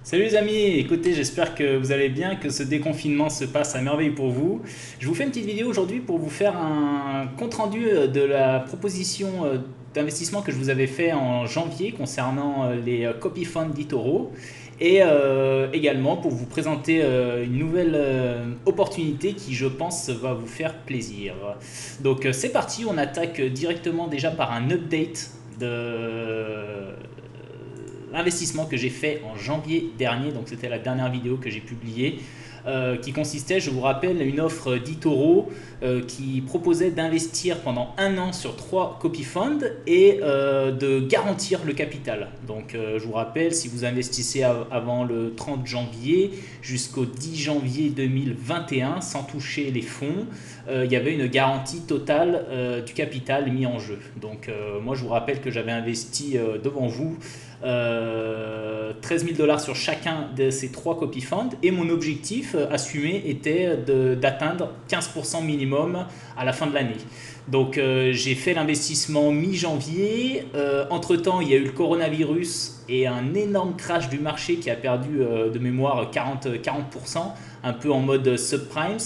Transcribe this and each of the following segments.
Salut les amis, écoutez, j'espère que vous allez bien, que ce déconfinement se passe à merveille pour vous. Je vous fais une petite vidéo aujourd'hui pour vous faire un compte-rendu de la proposition d'investissement que je vous avais fait en janvier concernant les copy funds d'eToro et également pour vous présenter une nouvelle opportunité qui je pense va vous faire plaisir. Donc c'est parti, on attaque directement déjà par un update de l'investissement que j'ai fait en janvier dernier, donc c'était la dernière vidéo que j'ai publiée, qui consistait, je vous rappelle, une offre d'eToro qui proposait d'investir pendant un an sur 3 copy funds et de garantir le capital. Donc je vous rappelle, si vous investissez avant le 30 janvier jusqu'au 10 janvier 2021 sans toucher les fonds, il y avait une garantie totale du capital mis en jeu. Donc moi je vous rappelle que j'avais investi devant vous 13 000 dollars sur chacun de ces 3 copy funds et mon objectif assumé était d'atteindre 15% minimum à la fin de l'année. Donc j'ai fait l'investissement mi-janvier. Entre-temps, il y a eu le coronavirus et un énorme crash du marché qui a perdu de mémoire 40%, un peu en mode subprimes.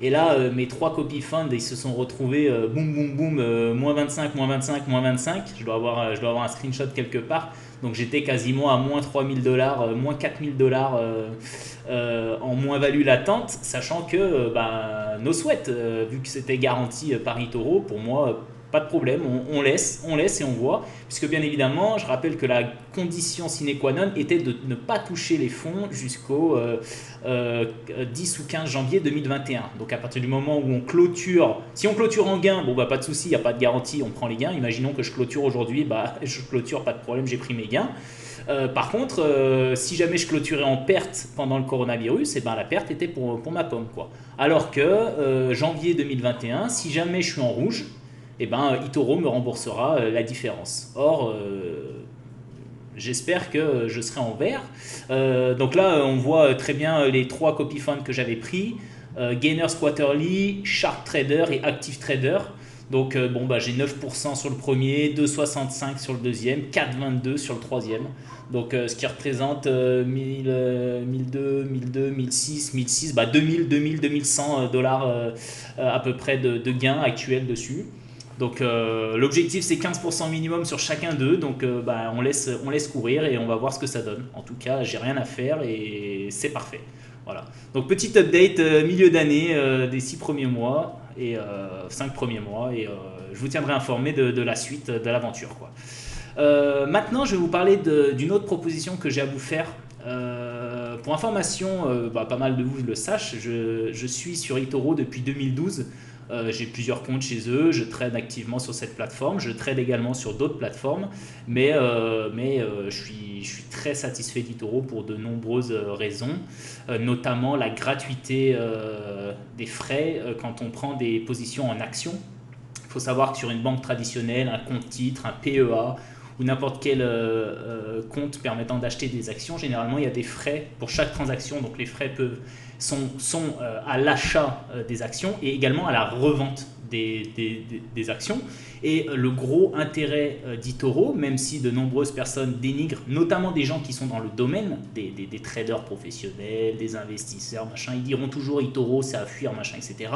Et là, mes 3 copy funds, ils se sont retrouvés boum boum boum, moins 25, moins 25, moins 25. Je dois avoir un screenshot quelque part. Donc j'étais quasiment à moins 3000 dollars, moins 4000 dollars en moins-value latente, sachant que no sweat, vu que c'était garanti par eToro, pour moi, pas de problème, on laisse et on voit. Puisque bien évidemment, je rappelle que la condition sine qua non était de ne pas toucher les fonds jusqu'au 10 ou 15 janvier 2021. Donc à partir du moment où on clôture, si on clôture en gain, bon bah pas de souci, il n'y a pas de garantie, on prend les gains. Imaginons que je clôture aujourd'hui, bah je clôture, pas de problème, j'ai pris mes gains. Par contre, si jamais je clôturais en perte pendant le coronavirus, et ben la perte était pour ma pomme, quoi. Alors que janvier 2021, si jamais je suis en rouge, et ben eToro me remboursera la différence. Or, j'espère que je serai en vert. Donc là, on voit très bien les 3 copy funds que j'avais pris. Gainers Quarterly, Sharp Trader et Active Trader. Donc bon, bah, j'ai 9% sur le premier, 2,65 sur le deuxième, 4,22 sur le troisième. Donc ce qui représente 1000, 1002, 1002, 1006, 1006, bah 2000, 2000, 2100 dollars à peu près de gains actuels dessus. Donc l'objectif c'est 15% minimum sur chacun d'eux, donc on laisse courir et on va voir ce que ça donne. En tout cas, j'ai rien à faire et c'est parfait. Voilà. Donc petit update milieu d'année des 6 premiers mois et 5 premiers mois et je vous tiendrai informé de la suite de l'aventure, quoi. Maintenant, je vais vous parler d'une autre proposition que j'ai à vous faire. Pour information, pas mal de vous le sachent, je suis sur eToro depuis 2012. J'ai plusieurs comptes chez eux, je trade activement sur cette plateforme, je trade également sur d'autres plateformes, mais je suis très satisfait d'eToro pour de nombreuses raisons, notamment la gratuité des frais quand on prend des positions en action. Il faut savoir que sur une banque traditionnelle, un compte titre, un PEA ou n'importe quel compte permettant d'acheter des actions, généralement il y a des frais pour chaque transaction. Donc les frais sont à l'achat des actions et également à la revente des actions. Et le gros intérêt d'eToro, même si de nombreuses personnes dénigrent, notamment des gens qui sont dans le domaine, des traders professionnels, des investisseurs, machin, ils diront toujours eToro c'est à fuir, machin, etc.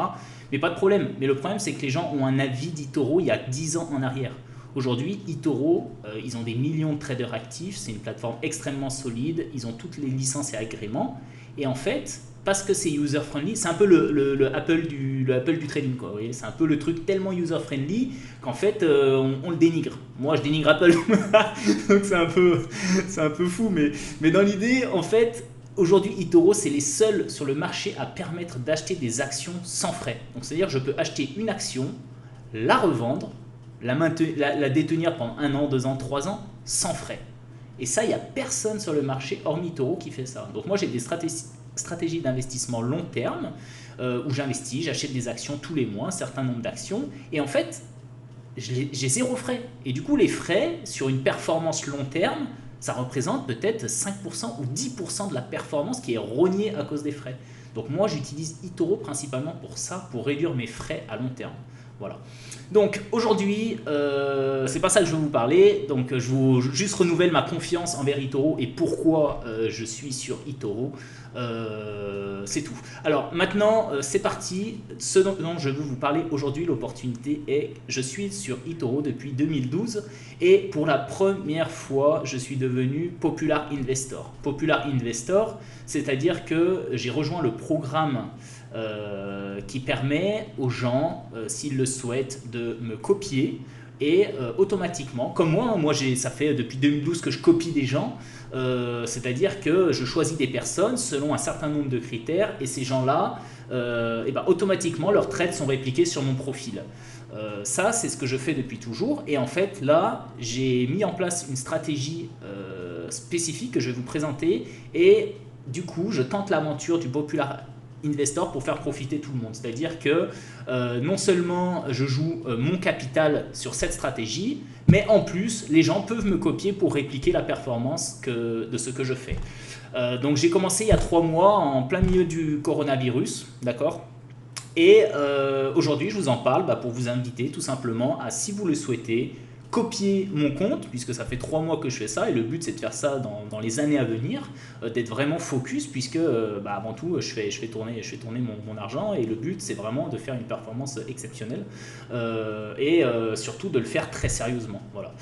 Mais pas de problème. Mais le problème c'est que les gens ont un avis d'eToro il y a 10 ans en arrière. Aujourd'hui, eToro, ils ont des millions de traders actifs, c'est une plateforme extrêmement solide, ils ont toutes les licences et agréments. Et en fait, parce que c'est user-friendly, c'est un peu le Apple du trading, quoi. Vous voyez, c'est un peu le truc tellement user-friendly qu'en fait, on le dénigre. Moi, je dénigre Apple, donc c'est un peu fou. Mais dans l'idée, en fait, aujourd'hui, eToro, c'est les seuls sur le marché à permettre d'acheter des actions sans frais. Donc, c'est-à-dire, je peux acheter une action, la revendre, la détenir pendant un an, 2 ans, 3 ans, sans frais. Et ça, il n'y a personne sur le marché, hormis Toro, qui fait ça. Donc moi, j'ai des stratégies d'investissement long terme, où j'investis, j'achète des actions tous les mois, un certain nombre d'actions, et en fait, j'ai zéro frais. Et du coup, les frais, sur une performance long terme, ça représente peut-être 5% ou 10% de la performance qui est rognée à cause des frais. Donc moi, j'utilise eToro principalement pour ça, pour réduire mes frais à long terme. Voilà. Donc aujourd'hui, c'est pas ça que je veux vous parler. Donc je vous juste renouvelle ma confiance envers eToro et pourquoi je suis sur eToro. C'est tout. Alors maintenant, c'est parti. Ce dont je veux vous parler aujourd'hui, l'opportunité est, je suis sur eToro depuis 2012 et pour la première fois, je suis devenu Popular Investor. Popular Investor, c'est-à-dire que j'ai rejoint le programme qui permet aux gens, s'ils le souhaitent, de me copier et automatiquement, comme moi ça fait depuis 2012 que je copie des gens, c'est-à-dire que je choisis des personnes selon un certain nombre de critères et ces gens-là, et ben, automatiquement leurs trades sont répliqués sur mon profil. Ça, c'est ce que je fais depuis toujours et en fait là, j'ai mis en place une stratégie spécifique que je vais vous présenter et du coup, je tente l'aventure du Popular Investor pour faire profiter tout le monde. C'est-à-dire que non seulement je joue mon capital sur cette stratégie, mais en plus, les gens peuvent me copier pour répliquer la performance de ce que je fais. Donc j'ai commencé il y a 3 mois en plein milieu du coronavirus, d'accord. Et aujourd'hui, je vous en parle pour vous inviter tout simplement à, si vous le souhaitez, copier mon compte, puisque ça fait 3 mois que je fais ça, et le but c'est de faire ça dans les années à venir, d'être vraiment focus, puisque avant tout, je fais tourner mon argent, et le but c'est vraiment de faire une performance exceptionnelle, et surtout de le faire très sérieusement. Voilà.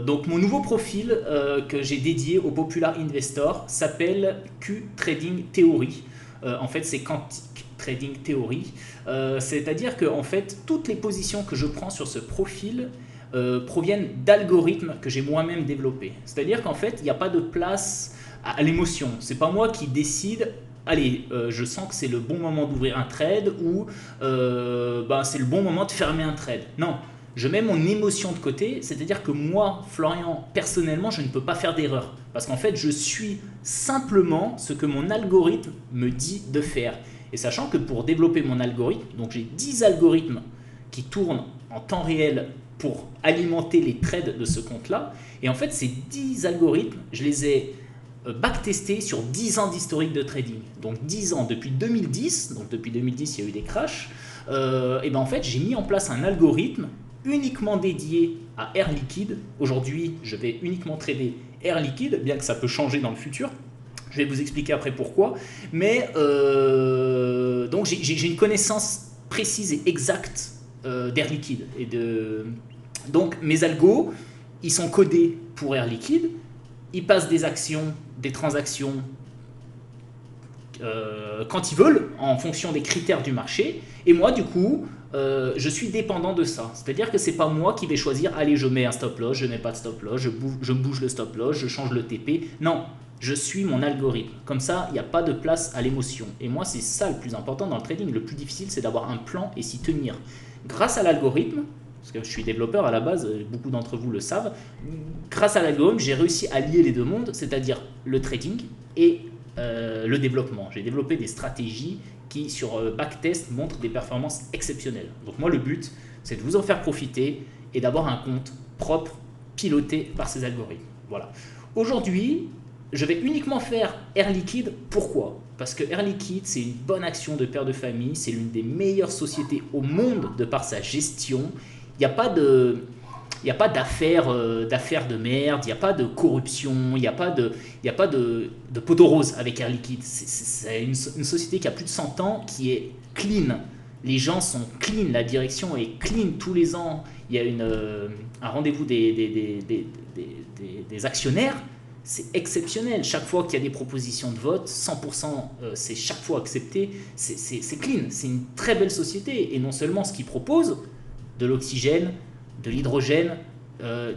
Donc mon nouveau profil que j'ai dédié au Popular Investor s'appelle Q Trading Theory. En fait, c'est Quantic Trading Theory. C'est-à-dire que en fait, toutes les positions que je prends sur ce profil proviennent d'algorithmes que j'ai moi-même développés. C'est-à-dire qu'en fait, il n'y a pas de place à l'émotion. C'est pas moi qui décide, allez, je sens que c'est le bon moment d'ouvrir un trade ou c'est le bon moment de fermer un trade. Non, je mets mon émotion de côté, c'est-à-dire que moi, Florian, personnellement, je ne peux pas faire d'erreur. Parce qu'en fait, je suis simplement ce que mon algorithme me dit de faire. Et sachant que pour développer mon algorithme, donc j'ai 10 algorithmes qui tournent en temps réel pour alimenter les trades de ce compte-là. Et en fait, ces 10 algorithmes, je les ai backtestés sur 10 ans d'historique de trading. Donc 10 ans, depuis 2010, donc depuis 2010, il y a eu des crashs. Et en fait, j'ai mis en place un algorithme uniquement dédié à Air Liquide. Aujourd'hui, je vais uniquement trader Air Liquide, bien que ça peut changer dans le futur. Je vais vous expliquer après pourquoi. Mais donc j'ai une connaissance précise et exacte d'Air Liquide. Donc mes algos, ils sont codés pour Air Liquide. Ils passent des actions, des transactions quand ils veulent, en fonction des critères du marché. Et moi, du coup, je suis dépendant de ça. C'est-à-dire que c'est pas moi qui vais choisir, allez, je mets un stop loss, je mets pas de stop loss, je bouge le stop loss, je change le TP. Non, je suis mon algorithme. Comme ça, il n'y a pas de place à l'émotion. Et moi, c'est ça le plus important dans le trading. Le plus difficile, c'est d'avoir un plan et s'y tenir. Grâce à l'algorithme, parce que je suis développeur à la base, beaucoup d'entre vous le savent, grâce à l'algorithme, j'ai réussi à lier les deux mondes, c'est-à-dire le trading et le développement. J'ai développé des stratégies qui, sur backtest, montrent des performances exceptionnelles. Donc moi, le but, c'est de vous en faire profiter et d'avoir un compte propre, piloté par ces algorithmes. Voilà. Aujourd'hui, je vais uniquement faire Air Liquide. Pourquoi ? Parce que Air Liquide, c'est une bonne action de père de famille, c'est l'une des meilleures sociétés au monde de par sa gestion. Il n'y a pas d'affaires de merde, il n'y a pas de corruption, il n'y a pas de poteau rose avec Air Liquide. C'est une société qui a plus de 100 ans, qui est clean. Les gens sont clean, la direction est clean tous les ans. Il y a un rendez-vous des actionnaires. C'est exceptionnel. Chaque fois qu'il y a des propositions de vote, 100% c'est chaque fois accepté. C'est clean. C'est une très belle société. Et non seulement ce qu'ils proposent, de l'oxygène, de l'hydrogène,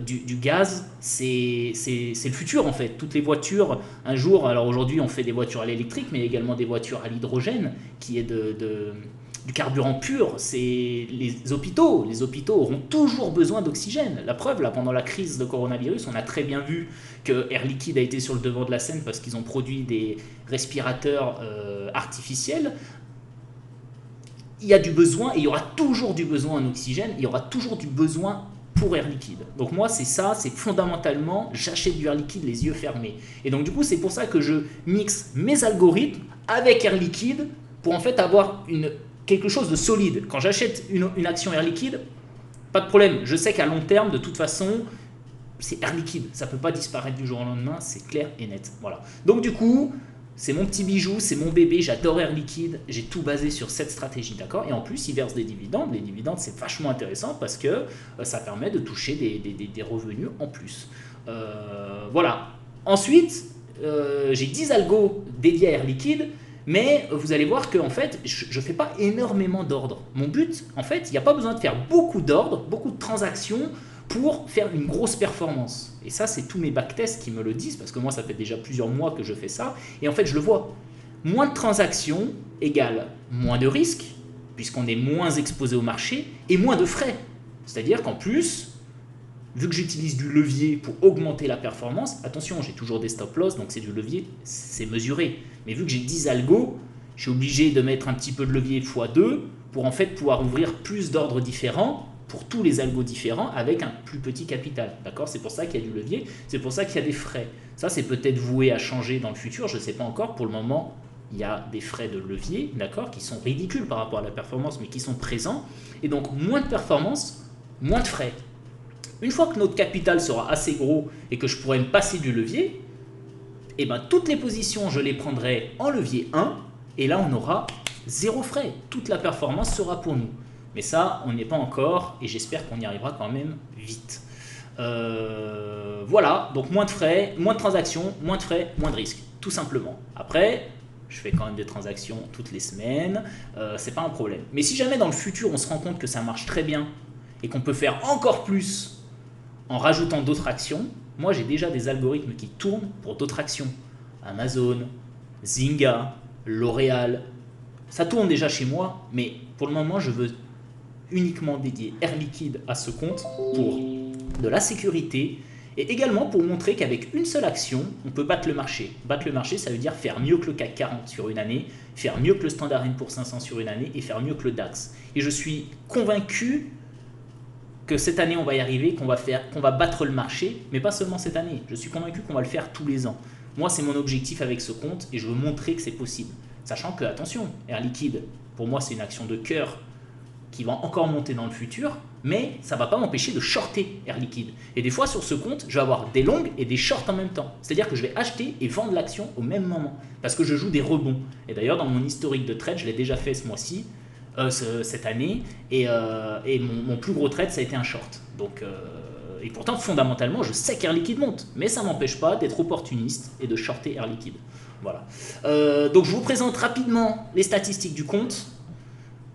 du gaz, c'est le futur en fait. Toutes les voitures, un jour, alors aujourd'hui on fait des voitures à l'électrique, mais également des voitures à l'hydrogène, qui est du carburant pur. C'est les hôpitaux auront toujours besoin d'oxygène. La preuve, là, pendant la crise de coronavirus, on a très bien vu que Air Liquide a été sur le devant de la scène parce qu'ils ont produit des respirateurs artificiels. Il y a du besoin et il y aura toujours du besoin en oxygène, il y aura toujours du besoin pour Air Liquide. Donc moi, c'est ça, c'est fondamentalement, j'achète du Air Liquide les yeux fermés. Et donc du coup, c'est pour ça que je mixe mes algorithmes avec Air Liquide pour en fait avoir une quelque chose de solide. Quand j'achète une action Air Liquide, pas de problème. Je sais qu'à long terme, de toute façon, c'est Air Liquide. Ça ne peut pas disparaître du jour au lendemain, c'est clair et net. Voilà. Donc du coup, c'est mon petit bijou, c'est mon bébé, j'adore Air Liquide, j'ai tout basé sur cette stratégie, d'accord. Et en plus, ils versent des dividendes. Les dividendes, c'est vachement intéressant parce que ça permet de toucher des revenus en plus. Voilà. Ensuite, j'ai 10 algos dédiés à Air Liquide, mais vous allez voir que en fait, je ne fais pas énormément d'ordres. Mon but, en fait, il n'y a pas besoin de faire beaucoup d'ordres, beaucoup de transactions pour faire une grosse performance. Et ça, c'est tous mes backtests qui me le disent, parce que moi, ça fait déjà plusieurs mois que je fais ça, et en fait, je le vois. Moins de transactions égale moins de risques, puisqu'on est moins exposé au marché, et moins de frais. C'est-à-dire qu'en plus, vu que j'utilise du levier pour augmenter la performance, attention, j'ai toujours des stop-loss, donc c'est du levier, c'est mesuré. Mais vu que j'ai 10 algos, je suis obligé de mettre un petit peu de levier x2 pour en fait pouvoir ouvrir plus d'ordres différents pour tous les algos différents avec un plus petit capital. D'accord? C'est pour ça qu'il y a du levier, c'est pour ça qu'il y a des frais. Ça, c'est peut-être voué à changer dans le futur, je ne sais pas encore. Pour le moment, il y a des frais de levier, d'accord, qui sont ridicules par rapport à la performance, mais qui sont présents. Et donc, moins de performance, moins de frais. Une fois que notre capital sera assez gros et que je pourrai me passer du levier, et ben, toutes les positions, je les prendrai en levier 1, et là, on aura zéro frais. Toute la performance sera pour nous. Mais ça, on n'y est pas encore, et j'espère qu'on y arrivera quand même vite. Voilà, donc moins de frais, moins de transactions, moins de frais, moins de risques, tout simplement. Après, je fais quand même des transactions toutes les semaines, c'est pas un problème. Mais si jamais dans le futur, on se rend compte que ça marche très bien, et qu'on peut faire encore plus en rajoutant d'autres actions, moi j'ai déjà des algorithmes qui tournent pour d'autres actions. Amazon, Zynga, L'Oréal, ça tourne déjà chez moi, mais pour le moment je veux uniquement dédier Air Liquide à ce compte pour de la sécurité et également pour montrer qu'avec une seule action, on peut battre le marché. Battre le marché, ça veut dire faire mieux que le CAC 40 sur une année, faire mieux que le Standard & Poor's 500 sur une année et faire mieux que le DAX. Et je suis convaincu que cette année on va y arriver, qu'on va battre le marché, mais pas seulement cette année. Je suis convaincu qu'on va le faire tous les ans. Moi, c'est mon objectif avec ce compte et je veux montrer que c'est possible. Sachant que, attention, Air Liquide, pour moi, c'est une action de cœur qui va encore monter dans le futur, mais ça ne va pas m'empêcher de shorter Air Liquide. Et des fois, sur ce compte, je vais avoir des longues et des shorts en même temps. C'est-à-dire que je vais acheter et vendre l'action au même moment, parce que je joue des rebonds. Et d'ailleurs, dans mon historique de trade, je l'ai déjà fait ce mois-ci, cette année, et mon plus gros trade, ça a été un short. Donc, et pourtant, fondamentalement, je sais qu'Air Liquide monte, mais ça ne m'empêche pas d'être opportuniste et de shorter Air Liquide. Voilà. Donc, je vous présente rapidement les statistiques du compte.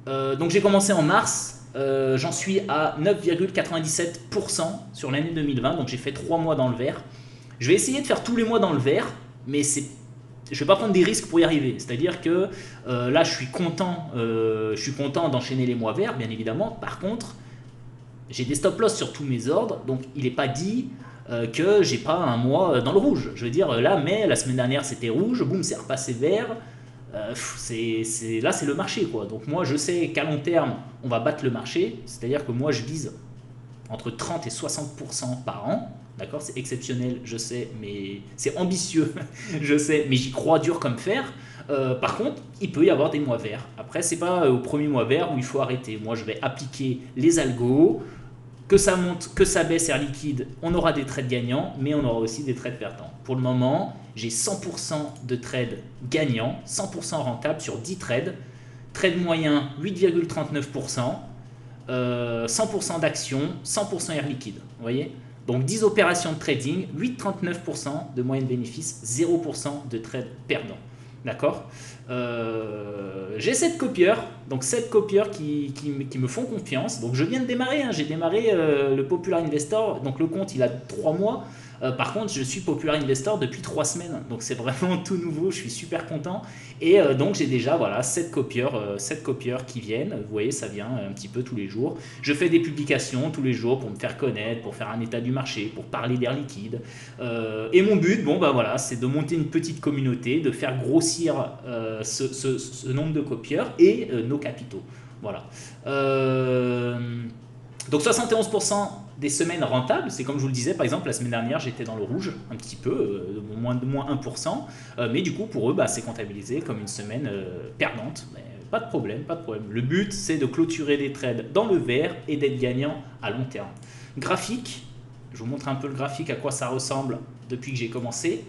Donc, j'ai commencé en mars. J'en suis à 9,97% sur l'année 2020. Donc, j'ai fait 3 mois dans le vert. Je vais essayer de faire tous les mois dans le vert, mais je ne vais pas prendre des risques pour y arriver. C'est-à-dire que là, je suis content d'enchaîner les mois verts, bien évidemment. Par contre, j'ai des stop-loss sur tous mes ordres, donc il n'est pas dit que j'ai pas un mois dans le rouge. Je veux dire, là, mais la semaine dernière, c'était rouge, boum, c'est repassé vert. Là, c'est le marché, quoi. Donc moi, je sais qu'à long terme, on va battre le marché. C'est-à-dire que moi, je vise entre 30 et 60% par an. D'accord, c'est exceptionnel, je sais, mais c'est ambitieux, je sais, mais j'y crois dur comme fer. Par contre, il peut y avoir des mois verts. Après, c'est pas au premier mois vert où il faut arrêter. Moi, je vais appliquer les algos, que ça monte, que ça baisse Air Liquide, on aura des trades gagnants, mais on aura aussi des trades perdants. Pour le moment, j'ai 100% de trades gagnants, 100% rentables sur 10 trades. Trade moyen 8,39%, 100% d'actions, 100% Air Liquide. Vous voyez ? Donc 10 opérations de trading, 8,39% de moyenne bénéfice, 0% de trade perdant. D'accord, j'ai 7 copieurs, donc 7 copieurs qui me font confiance. Donc je viens de démarrer, j'ai démarré le Popular Investor, donc le compte il a 3 mois. Par contre, je suis Popular Investor depuis 3 semaines, donc c'est vraiment tout nouveau, je suis super content. Et donc j'ai déjà 7 copieurs qui viennent, vous voyez, ça vient un petit peu tous les jours. Je fais des publications tous les jours pour me faire connaître, pour faire un état du marché, pour parler d'Air Liquide. Et mon but, c'est de monter une petite communauté, de faire grossir ce nombre de copieurs et nos capitaux. Voilà. Donc 71% des semaines rentables, c'est comme je vous le disais, par exemple la semaine dernière j'étais dans le rouge un petit peu, moins 1%, mais du coup pour eux c'est comptabilisé comme une semaine perdante, pas de problème, pas de problème. Le but, c'est de clôturer des trades dans le vert et d'être gagnant à long terme. Graphique, je vous montre un peu le graphique, à quoi ça ressemble depuis que j'ai commencé.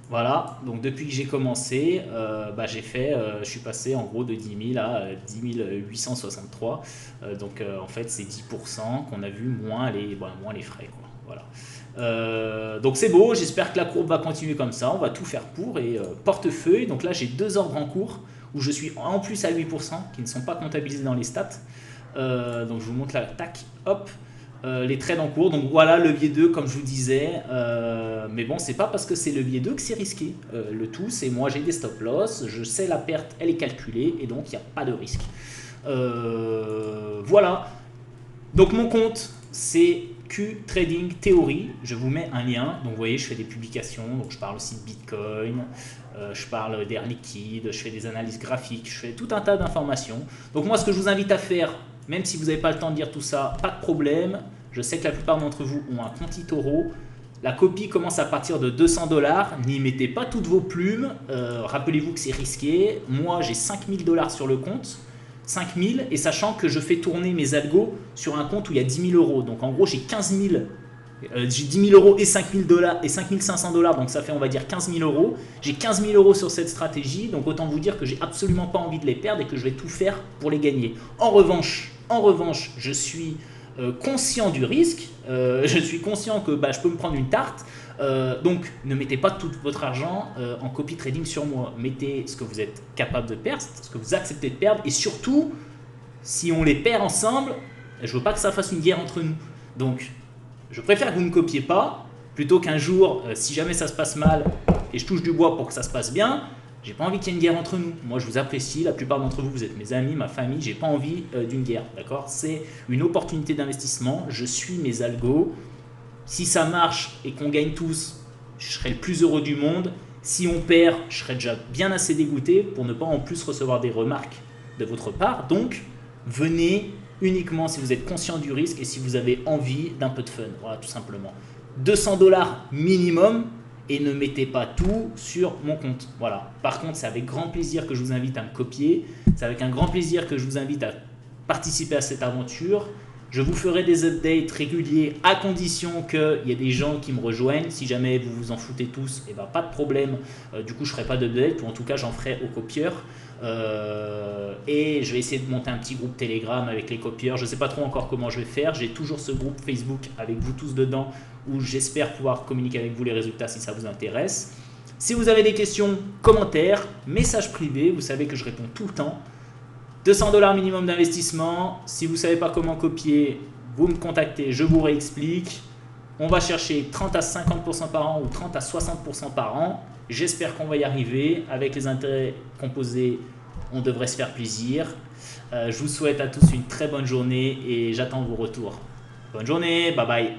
Voilà, donc depuis que j'ai commencé, je suis passé en gros de 10 000 à 10 863. En fait, c'est 10% qu'on a vu moins les frais, quoi. Voilà. Donc c'est beau, j'espère que la courbe va continuer comme ça, on va tout faire pour. Et portefeuille, donc là j'ai 2 ordres en cours où je suis en plus à 8% qui ne sont pas comptabilisés dans les stats. Donc je vous montre la tac, hop. Les trades en cours, donc voilà, levier 2 comme je vous disais, mais bon, c'est pas parce que c'est levier 2 que c'est risqué. Le tout, c'est moi j'ai des stop loss, je sais la perte, elle est calculée et donc il n'y a pas de risque. Voilà, donc mon compte c'est Q Trading Theory, je vous mets un lien. Donc vous voyez, je fais des publications, donc je parle aussi de Bitcoin, je parle d'air liquide, je fais des analyses graphiques, je fais tout un tas d'informations. Donc moi, ce que je vous invite à faire, même si vous n'avez pas le temps de dire tout ça, pas de problème. Je sais que la plupart d'entre vous ont un compte eToro. La copie commence à partir de 200 $. N'y mettez pas toutes vos plumes. Rappelez-vous que c'est risqué. Moi, j'ai 5000 $ sur le compte. 5000, et sachant que je fais tourner mes algos sur un compte où il y a 10 000 €. Donc en gros, j'ai 15 000. J'ai 10 000 € et 5 000 $ et 5 500 $, donc ça fait on va dire 15 000 €. J'ai 15 000 € sur cette stratégie, donc autant vous dire que j'ai absolument pas envie de les perdre et que je vais tout faire pour les gagner. En revanche, je suis conscient du risque, je suis conscient que je peux me prendre une tarte, donc ne mettez pas tout votre argent en copy trading sur moi. Mettez ce que vous êtes capable de perdre, ce que vous acceptez de perdre, et surtout, si on les perd ensemble, je veux pas que ça fasse une guerre entre nous. Donc, je préfère que vous ne me copiez pas, plutôt qu'un jour, si jamais ça se passe mal, et je touche du bois pour que ça se passe bien, j'ai pas envie qu'il y ait une guerre entre nous. Moi, je vous apprécie, la plupart d'entre vous, vous êtes mes amis, ma famille, j'ai pas envie d'une guerre, d'accord? C'est une opportunité d'investissement, je suis mes algos. Si ça marche et qu'on gagne tous, je serai le plus heureux du monde. Si on perd, je serai déjà bien assez dégoûté pour ne pas en plus recevoir des remarques de votre part. Donc, venez uniquement si vous êtes conscient du risque et si vous avez envie d'un peu de fun. Voilà, tout simplement. 200 $ minimum, et ne mettez pas tout sur mon compte. Voilà. Par contre, c'est avec grand plaisir que je vous invite à me copier. C'est avec un grand plaisir que je vous invite à participer à cette aventure. Je vous ferai des updates réguliers à condition qu'il y ait des gens qui me rejoignent. Si jamais vous vous en foutez tous, pas de problème. Du coup, je ne ferai pas d'update, ou en tout cas, j'en ferai aux copieurs. Et je vais essayer de monter un petit groupe Telegram avec les copieurs. Je ne sais pas trop encore comment je vais faire. J'ai toujours ce groupe Facebook avec vous tous dedans où j'espère pouvoir communiquer avec vous les résultats si ça vous intéresse. Si vous avez des questions, commentaires, messages privés, vous savez que je réponds tout le temps. 200 $ minimum d'investissement. Si vous ne savez pas comment copier, vous me contactez, je vous réexplique. On va chercher 30 à 50% par an ou 30 à 60% par an. J'espère qu'on va y arriver. Avec les intérêts composés, on devrait se faire plaisir. Je vous souhaite à tous une très bonne journée et j'attends vos retours. Bonne journée, bye bye.